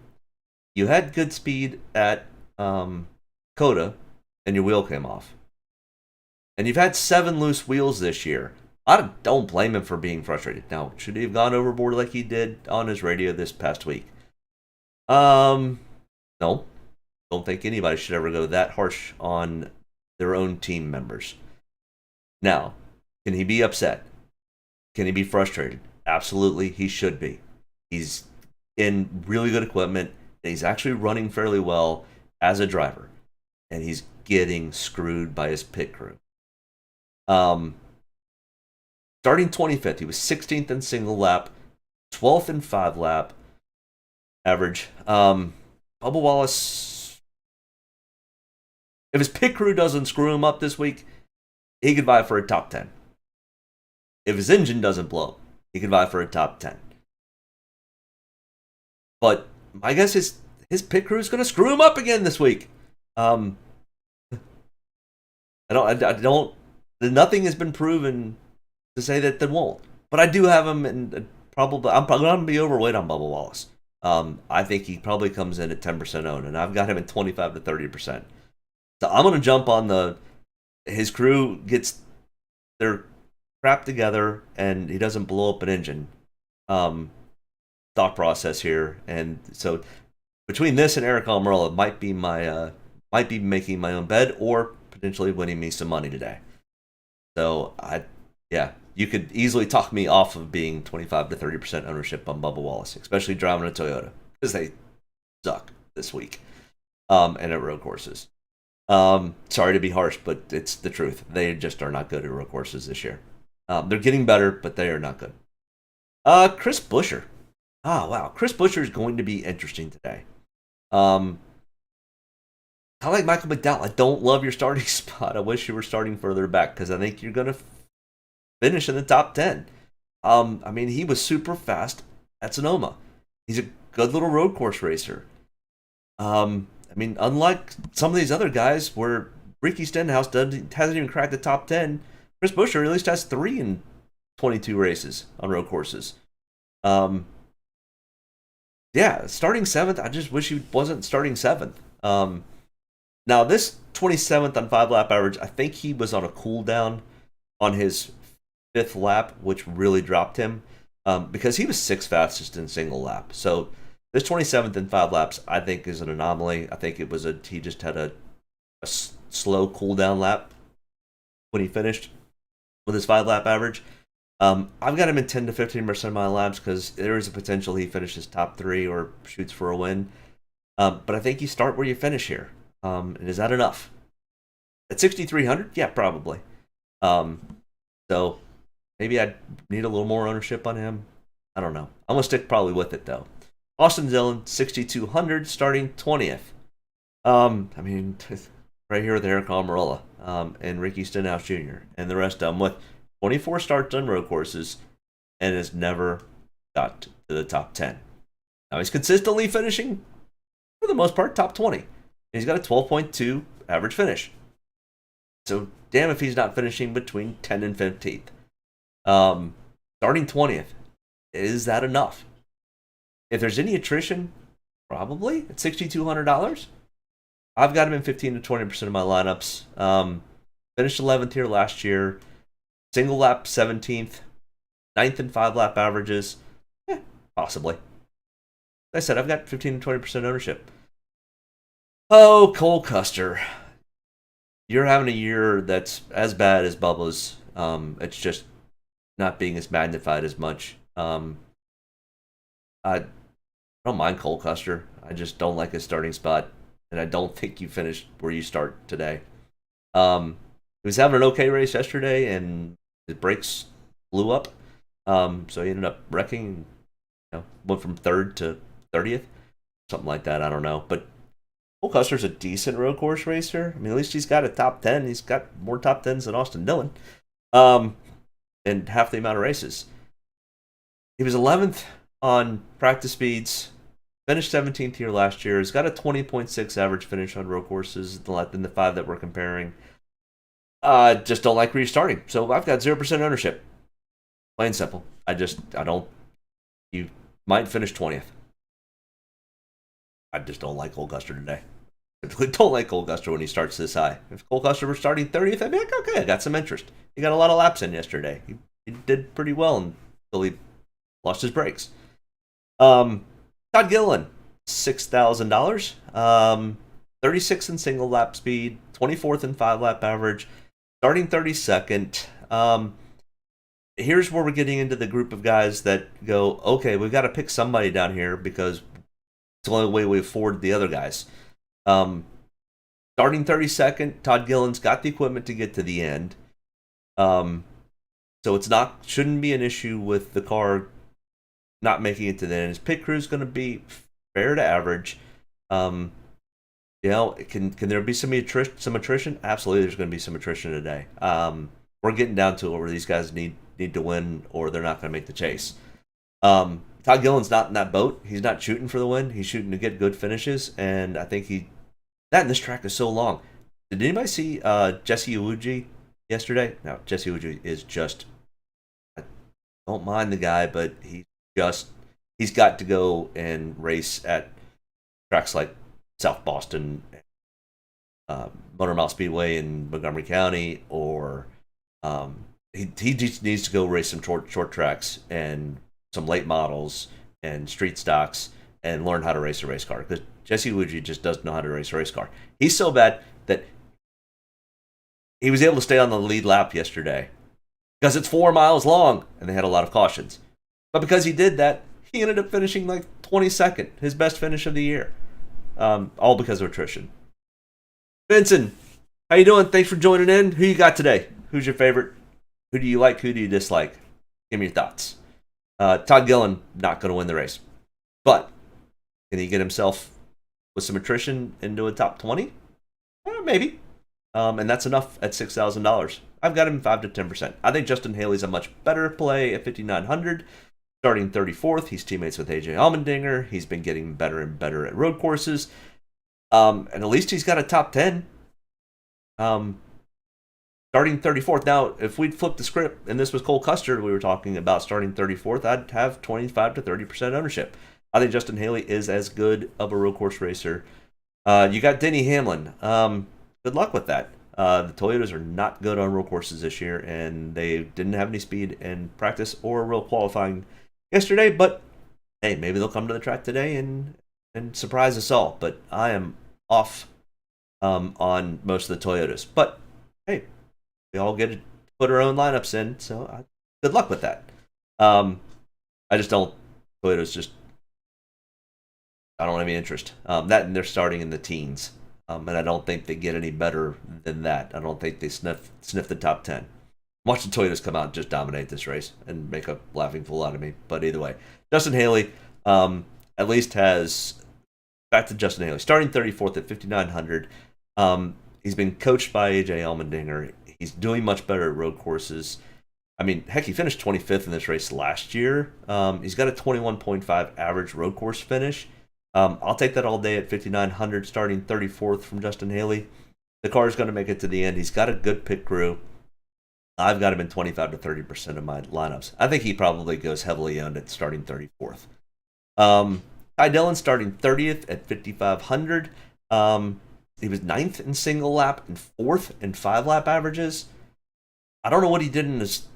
You had good speed at Coda, and your wheel came off. And you've had 7 loose wheels this year. I don't blame him for being frustrated. Now, should he have gone overboard like he did on his radio this past week? No. Don't think anybody should ever go that harsh on their own team members. Now, can he be upset? Can he be frustrated? Absolutely, he should be. He's in really good equipment, and he's actually running fairly well as a driver. And he's getting screwed by his pit crew. Starting 25th, he was 16th in single lap, 12th in 5 lap average. Bubba Wallace, if his pit crew doesn't screw him up this week, he could vie for a top 10. If his engine doesn't blow, he could vie for a top 10. But my guess is his pit crew is going to screw him up again this week. I don't. Nothing has been proven to say that they won't. But I do have him, and I'm going to be overweight on Bubba Wallace. I think he probably comes in at 10% owned, and I've got him at 25 to 30%. So I'm going to jump on his crew gets their crap together, and he doesn't blow up an engine. Thought process here, and so between this and Eric Almirola might be making my own bed or potentially winning me some money today. So you could easily talk me off of being 25 to 30% ownership on Bubba Wallace, especially driving a Toyota, because they suck this week and at road courses. Sorry to be harsh, but it's the truth. They just are not good at road courses this year. They're getting better, but they are not good. Chris Buescher. Oh, wow. Chris Buescher is going to be interesting today. I like Michael McDowell. I don't love your starting spot. I wish you were starting further back because I think you're going to finish in the top 10. I mean, he was super fast at Sonoma. He's a good little road course racer. I mean, unlike some of these other guys where Ricky Stenhouse hasn't even cracked the top 10, Chris Buescher at least has 3 in 22 races on road courses. Starting 7th, I just wish he wasn't starting 7th. Now, this 27th on 5-lap average, I think he was on a cool down on his 5th lap, which really dropped him because he was 6th fastest in single lap. So this 27th in 5 laps, I think, is an anomaly. I think he just had a slow cool down lap when he finished with his 5-lap average. I've got him in 10 to 15% of my laps because there is a potential he finishes top 3 or shoots for a win. But I think you start where you finish here. And is that enough? At 6,300? Yeah, probably. So maybe I need a little more ownership on him. I don't know. I'm going to stick probably with it, though. Austin Dillon, 6,200, starting 20th. I mean, right here with Eric Almirola and Ricky Stenhouse Jr. and the rest of them with 24 starts on road courses and has never got to the top 10. Now he's consistently finishing, for the most part, top 20. He's got a 12.2 average finish. So damn if he's not finishing between 10 and 15th. Starting 20th. Is that enough? If there's any attrition, probably at $6,200. I've got him in 15 to 20% of my lineups. Finished 11th here last year. Single lap 17th. 9th in 5-lap averages. Possibly. Like I said, I've got 15 to 20% ownership. Oh, Cole Custer. You're having a year that's as bad as Bubba's. It's just not being as magnified as much. I don't mind Cole Custer. I just don't like his starting spot. And I don't think you finished where you start today. He was having an okay race yesterday, and his brakes blew up. So he ended up wrecking. Went from 3rd to 30th, something like that. I don't know, but Cole Custer's a decent road course racer. I mean, at least he's got a top 10. He's got more top 10s than Austin Dillon, and half the amount of races. He was 11th on practice speeds. Finished 17th here last year. He's got a 20.6 average finish on road courses than the 5 that we're comparing. Just don't like restarting. So I've got 0% ownership. Plain simple. I don't. You might finish 20th. I just don't like Cole Custer today. I typically don't like Cole Custer when he starts this high. If Cole Custer were starting 30th, I'd be like, okay, I got some interest. He got a lot of laps in yesterday. He did pretty well until he lost his brakes. Todd Gilliland, $6,000. 36 in single lap speed, 24th in 5-lap average, starting 32nd. Here's where we're getting into the group of guys that go, okay, we've got to pick somebody down here because it's the only way we afford the other guys. Starting 32nd, Todd Gilliland's got the equipment to get to the end. So shouldn't be an issue with the car not making it to the end. His pit crew is going to be fair to average. Can there be some attrition? Absolutely, there's going to be some attrition today. We're getting down to it where these guys need to win or they're not going to make the chase. Todd Gilliland's not in that boat. He's not shooting for the win. He's shooting to get good finishes, and I think that and this track is so long. Did anybody see Jesse Iwuji yesterday? No, Jesse Iwuji is just, I don't mind the guy, but he's got to go and race at tracks like South Boston, Motor Mile Speedway in Montgomery County, or he just needs to go race some short tracks and some late models and street stocks and learn how to race a race car, because Jesse Iwuji just doesn't know how to race a race car. He's so bad that he was able to stay on the lead lap yesterday because it's 4 miles long and they had a lot of cautions. But because he did that, he ended up finishing like 22nd, his best finish of the year. All because of attrition. Vincent, how you doing? Thanks for joining in. Who you got today? Who's your favorite? Who do you like? Who do you dislike? Give me your thoughts. Todd Gilliland, not going to win the race. But can he get himself with some attrition into a top 20? Maybe. And that's enough at $6,000. I've got him 5 to 10%. I think Justin Haley's a much better play at 5,900. Starting 34th, he's teammates with AJ Allmendinger. He's been getting better and better at road courses. And at least he's got a top 10. Starting 34th. Now, if we'd flipped the script, and this was Cole Custer, we were talking about starting 34th, I'd have 25 to 30% ownership. I think Justin Haley is as good of a road course racer. You got Denny Hamlin. Good luck with that. The Toyotas are not good on road courses this year, and they didn't have any speed in practice or real qualifying yesterday, but hey, maybe they'll come to the track today and surprise us all. But I am off on most of the Toyotas. But hey, we all get to put our own lineups in, so good luck with that. I just don't. Toyotas I don't have any interest. That and they're starting in the teens, and I don't think they get any better than that. I don't think they sniff the top 10. Watch the Toyotas come out and just dominate this race and make a laughing fool out of me. But either way, Justin Haley at least has, back to Justin Haley, starting 34th at 5,900. He's been coached by AJ Allmendinger. He's doing much better at road courses. I mean, heck, he finished 25th in this race last year. He's got a 21.5 average road course finish. I'll take that all day at 5,900, starting 34th from Justin Haley. The car is going to make it to the end. He's got a good pit crew. I've got him in 25 to 30% of my lineups. I think he probably goes heavily owned at starting 34th. Ty Dillon starting 30th at 5,500. He was 9th in single lap and 4th in 5-lap averages. I don't know what he did in his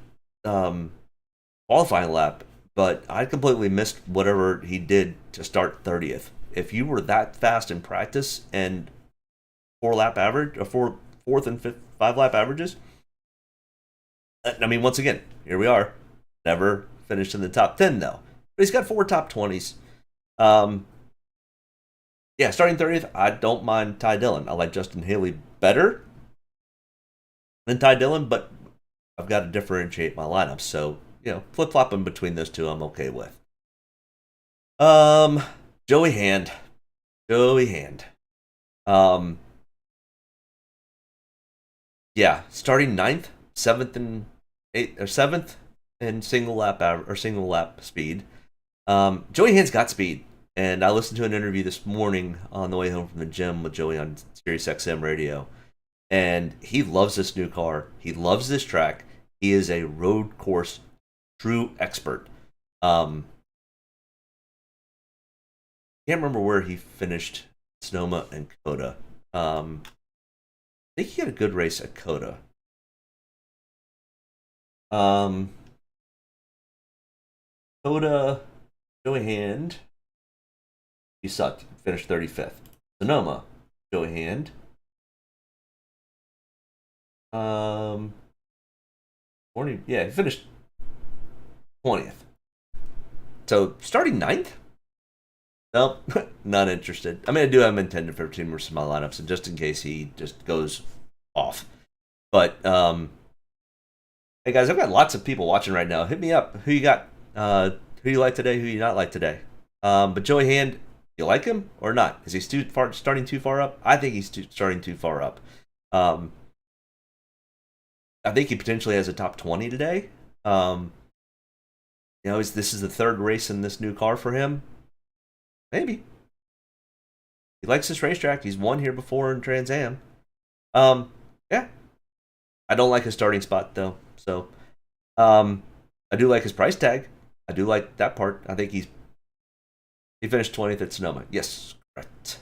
qualifying lap, but I completely missed whatever he did to start 30th. If you were that fast in practice and 4-lap average, or 4th and 5-lap averages, I mean, once again, here we are. Never finished in the top 10, though. But he's got 4 top 20s. Yeah, starting 30th, I don't mind Ty Dillon. I like Justin Haley better than Ty Dillon, but I've got to differentiate my lineups. So, flip flopping between those two, I'm okay with. Joey Hand. Yeah, starting 9th, 7th, and 8th, or 7th in single lap speed. Joey Hand's got speed, and I listened to an interview this morning on the way home from the gym with Joey on Sirius XM radio, and he loves this new car. He loves this track. He is a road course true expert. Can't remember where he finished Sonoma and Coda. I think he had a good race at Coda. Coda, Joey Hand. He sucked. He finished 35th. Sonoma, Joey Hand. He finished 20th. So starting 9th? Nope, not interested. I mean, I do have him in 10 to 15 versus my lineups, and just in case he just goes off. But, hey guys, I've got lots of people watching right now. Hit me up. Who you got? Who you like today? Who you not like today? But Joey Hand, you like him or not? Is he starting too far up? I think he's starting too far up. I think he potentially has a top 20 today. This is the third race in this new car for him. Maybe. He likes this racetrack. He's won here before in Trans Am. Yeah. I don't like his starting spot, though. So, I do like his price tag. I do like that part. I think he finished 20th at Sonoma. Yes, correct.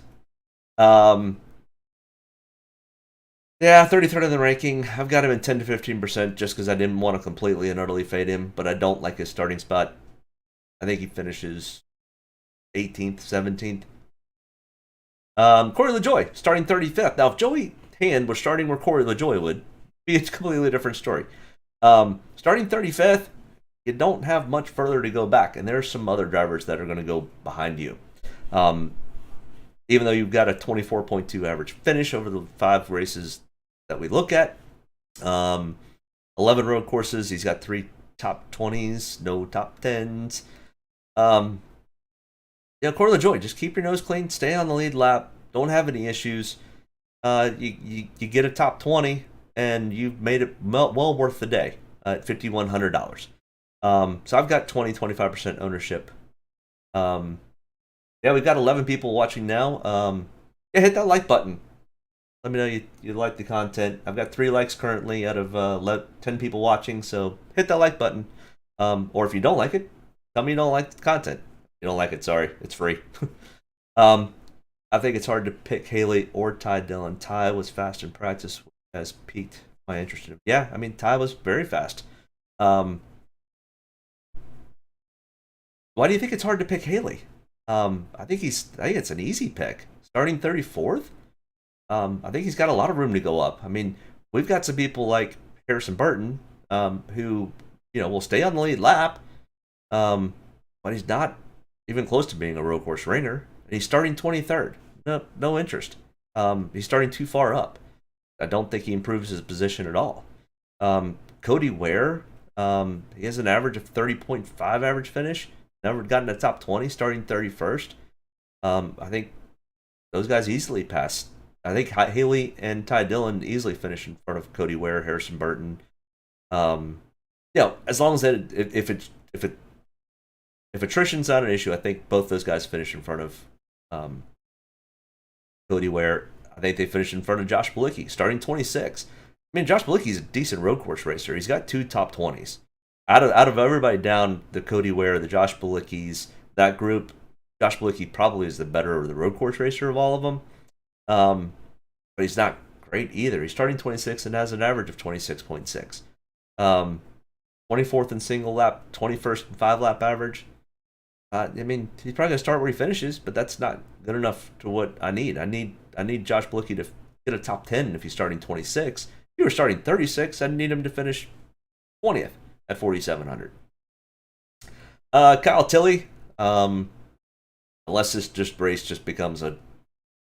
Yeah, 33rd in the ranking. I've got him in 10 to 15% just because I didn't want to completely and utterly fade him, but I don't like his starting spot. I think he finishes 18th, 17th. Corey LaJoy, starting 35th. Now, if Joey Hand was starting where Corey LaJoy would, be a completely different story. Starting 35th, you don't have much further to go back, and there's some other drivers that are going to go behind you. Even though you've got a 24.2 average finish over the 5 races that we look at, 11 road courses, he's got 3 top 20s, no top 10s. Corey LaJoy, just keep your nose clean, stay on the lead lap, don't have any issues. You get a top 20, and you've made it well worth the day at $5,100. So I've got 25% ownership. We've got 11 people watching now. Hit that like button. Let me know you like the content. I've got 3 likes currently out of 10 people watching, so hit that like button. Or if you don't like it, tell me you don't like the content. If you don't like it, sorry, it's free. I think it's hard to pick Haley or Ty Dillon. Ty was fast in practice, has piqued my interest in him. Yeah, I mean, Ty was very fast. Why do you think it's hard to pick Haley? I think it's an easy pick. Starting 34th? I think he's got a lot of room to go up. I mean, we've got some people like Harrison Burton, who, will stay on the lead lap, but he's not even close to being a road course ringer. And he's starting 23rd. No interest. He's starting too far up. I don't think he improves his position at all. Cody Ware, he has an average of 30.5 average finish. Never gotten a top 20, starting 31st. I think those guys easily pass. I think Haley and Ty Dillon easily finish in front of Cody Ware, Harrison Burton. As long as that if attrition's not an issue, I think both those guys finish in front of Cody Ware. I think they finish in front of Josh Bilicki, starting 26. I mean, Josh Bilicki's a decent road course racer. He's got 2 top 20s. Out of everybody down, the Cody Ware, the Josh Bilickis, that group, Josh Bilicki probably is the better of the road course racer of all of them. But he's not great either. He's starting 26 and has an average of 26.6. 24th in single lap, 21st in 5-lap average. I mean, he's probably going to start where he finishes, but that's not good enough to what I need. I need Josh Bilicki to get a top 10 if he's starting 26. If he were starting 36, I'd need him to finish 20th at 4,700. Kyle Tilley, unless this race just becomes a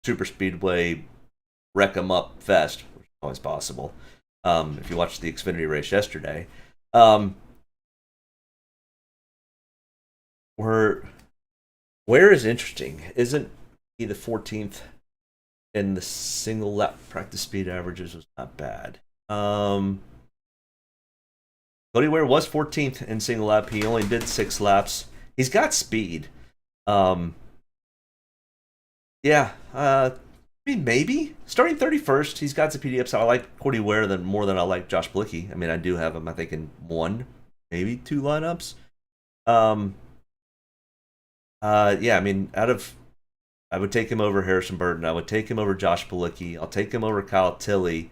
super speedway wreck 'em up fest, which is always possible. If you watched the Xfinity race yesterday, where is interesting? Isn't he the 14th? And the single lap practice speed averages was not bad. Cody Ware was 14th in single lap. He only did 6 laps. He's got speed. Yeah. I mean, maybe starting 31st. He's got some PD upside. I like Cody Ware more than I like Josh Blicky. I mean, I do have him. I think in 1, maybe 2 lineups. Yeah. I mean, I would take him over Harrison Burton. I would take him over Josh Bilicki. I'll take him over Kyle Tilley.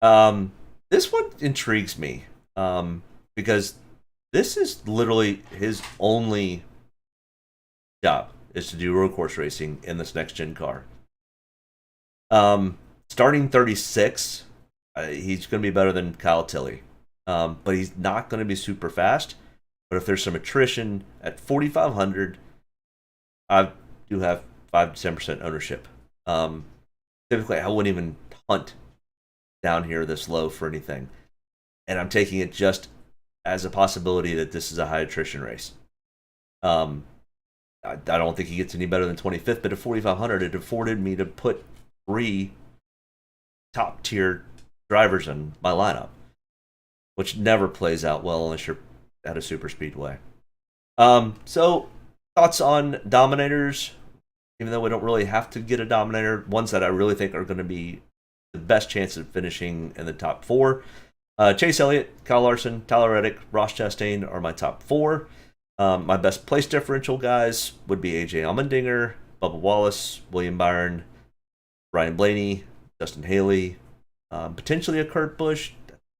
This one intrigues me because this is literally his only job is to do road course racing in this next gen car. Starting 36, he's going to be better than Kyle Tilley, but he's not going to be super fast. But if there's some attrition at 4,500, I do have 5 to 10% ownership. Typically, I wouldn't even hunt down here this low for anything. And I'm taking it just as a possibility that this is a high attrition race. I don't think he gets any better than 25th, but at 4,500, it afforded me to put 3 top tier drivers in my lineup, which never plays out well unless you're at a super speedway. So, thoughts on dominators? Even though we don't really have to get a dominator, ones that I really think are going to be the best chance of finishing in the top 4. Chase Elliott, Kyle Larson, Tyler Reddick, Ross Chastain are my top 4. My best place differential guys would be AJ Allmendinger, Bubba Wallace, William Byron, Ryan Blaney, Justin Haley, potentially a Kurt Busch.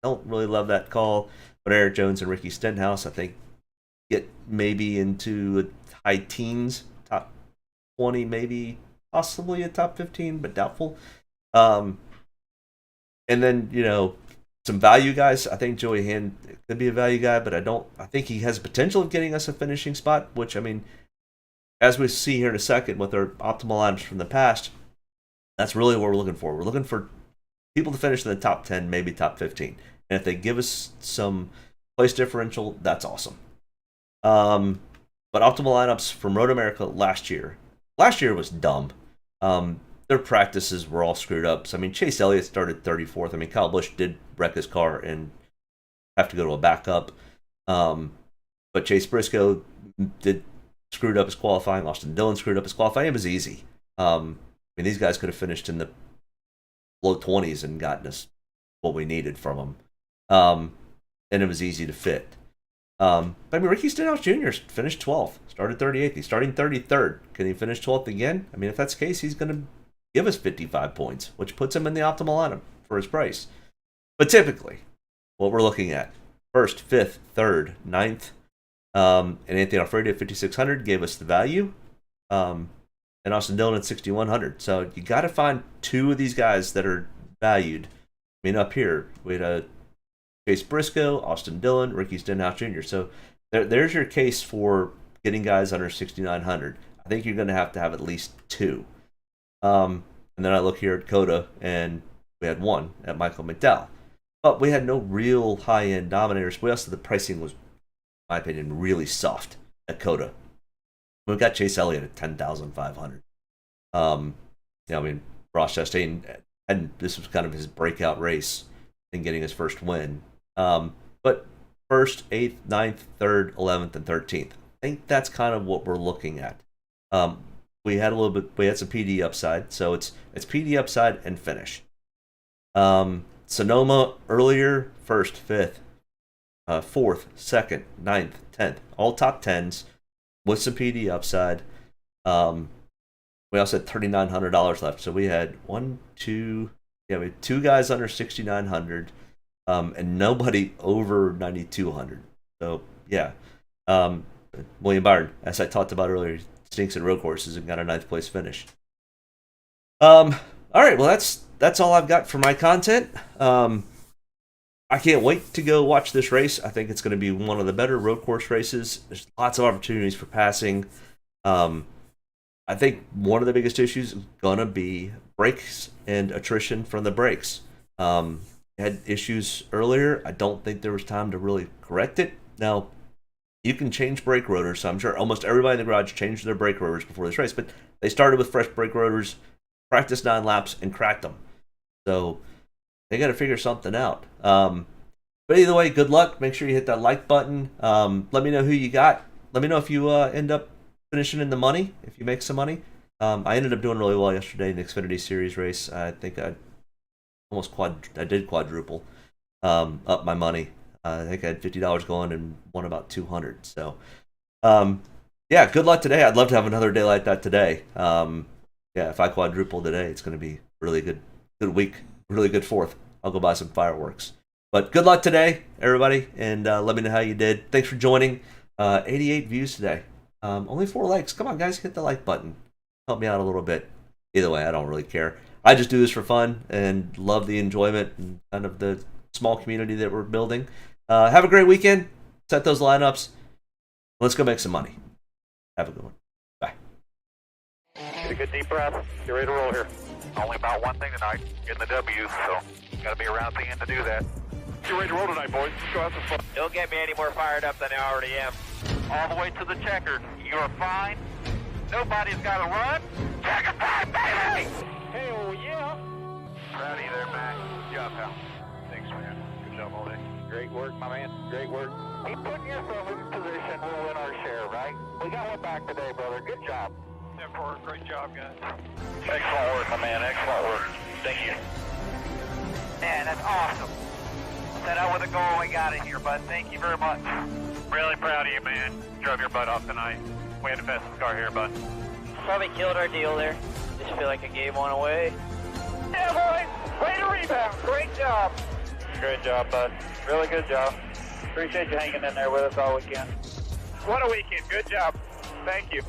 Don't really love that call, but Eric Jones and Ricky Stenhouse, I think, get maybe into high teens, top 20, maybe possibly a top 15, but doubtful. And then, some value guys. I think Joey Hand could be a value guy, but I think he has potential of getting us a finishing spot, which, I mean, as we see here in a second with our optimal lineups from the past, that's really what we're looking for. We're looking for people to finish in the top 10, maybe top 15. And if they give us some place differential, that's awesome. But optimal lineups from RoadAmerica last year was dumb. Their practices were all screwed up. So, I mean, Chase Elliott started 34th. I mean, Kyle Busch did wreck his car and have to go to a backup. But Chase Briscoe screwed up his qualifying. Austin Dillon screwed up his qualifying. It was easy. I mean, these guys could have finished in the low 20s and gotten us what we needed from them. And it was easy to fit. But I mean, Ricky Stenhouse Jr. finished 12th, started 38th. He's starting 33rd. Can he finish 12th again? I mean, if that's the case, he's going to give us 55 points, which puts him in the optimal lineup for his price. But typically, what we're looking at, 1st, 5th, 3rd, 9th, and Anthony Alfredo at 5,600 gave us the value, and Austin Dillon at 6,100. So you got to find 2 of these guys that are valued. I mean, up here, we had Chase Briscoe, Austin Dillon, Ricky Stenhouse Jr. So there's your case for getting guys under 6,900. I think you're going to have at least 2. And then I look here at Coda, and we had 1 at Michael McDowell. But we had no real high-end dominators. We also, the pricing was, in my opinion, really soft at Coda. We got Chase Elliott at 10,500. I mean, Ross Chastain, and this was kind of his breakout race in getting his first win. But 1st, 8th, 9th, 3rd, 11th, and 13th. I think that's kind of what we're looking at. We had some PD upside, so it's PD upside and finish. Sonoma earlier, 1st, 5th, 4th, 2nd, 9th, 10th, all top 10s with some PD upside. We also had $3,900 left, so we had we had 2 guys under 6,900, and nobody over 9,200. So yeah, William Byron, as I talked about earlier, stinks at road courses and got a 9th place finish. All right, well that's all I've got for my content. I can't wait to go watch this race. I think it's going to be one of the better road course races. There's lots of opportunities for passing. I think one of the biggest issues is going to be brakes and attrition from the brakes. And had issues earlier. I don't think there was time to really correct it. Now, you can change brake rotors, so I'm sure almost everybody in the garage changed their brake rotors before this race, but they started with fresh brake rotors, practiced 9 laps, and cracked them. So they got to figure something out. But either way, good luck. Make sure you hit that like button. Let me know who you got. Let me know if you end up finishing in the money, if you make some money. I ended up doing really well yesterday in the Xfinity Series race. I think I did quadruple up my money. I think I had $50 going and won about $200. So, yeah, good luck today. I'd love to have another day like that today. Yeah, if I quadruple today, it's going to be really good week, really good 4th. I'll go buy some fireworks. But good luck today, everybody, and let me know how you did. Thanks for joining. 88 views today. Only 4 likes. Come on, guys, hit the like button. Help me out a little bit. Either way, I don't really care. I just do this for fun and love the enjoyment and kind of the small community that we're building. Have a great weekend. Set those lineups. Let's go make some money. Have a good one. Bye. Get a good deep breath. Get ready to roll here. Only about one thing tonight, getting the W's, so got to be around at the end to do that. Get ready to roll tonight, boys. Let's go have some fun. Don't get me any more fired up than I already am. All the way to the checkered. You're fine. Nobody's got to run. Checker time, baby! Hell yeah! Proud of you there, Matt. Good job, pal. Thanks, man. Good job all day. Great work, my man. Great work. Keep putting yourself in position. We'll win our share, right? We got one back today, brother. Good job. Great job, guys. Excellent work, my man. Excellent work. Thank you. Man, that's awesome. Set out with a goal, we got it here, bud. Thank you very much. Really proud of you, man. Drove your butt off tonight. We had the fastest car here, bud. Probably killed our deal there. Just feel like I gave one away. Yeah, boys. Way to rebound. Great job. Great job, bud. Really good job. Appreciate you hanging in there with us all weekend. What a weekend. Good job. Thank you.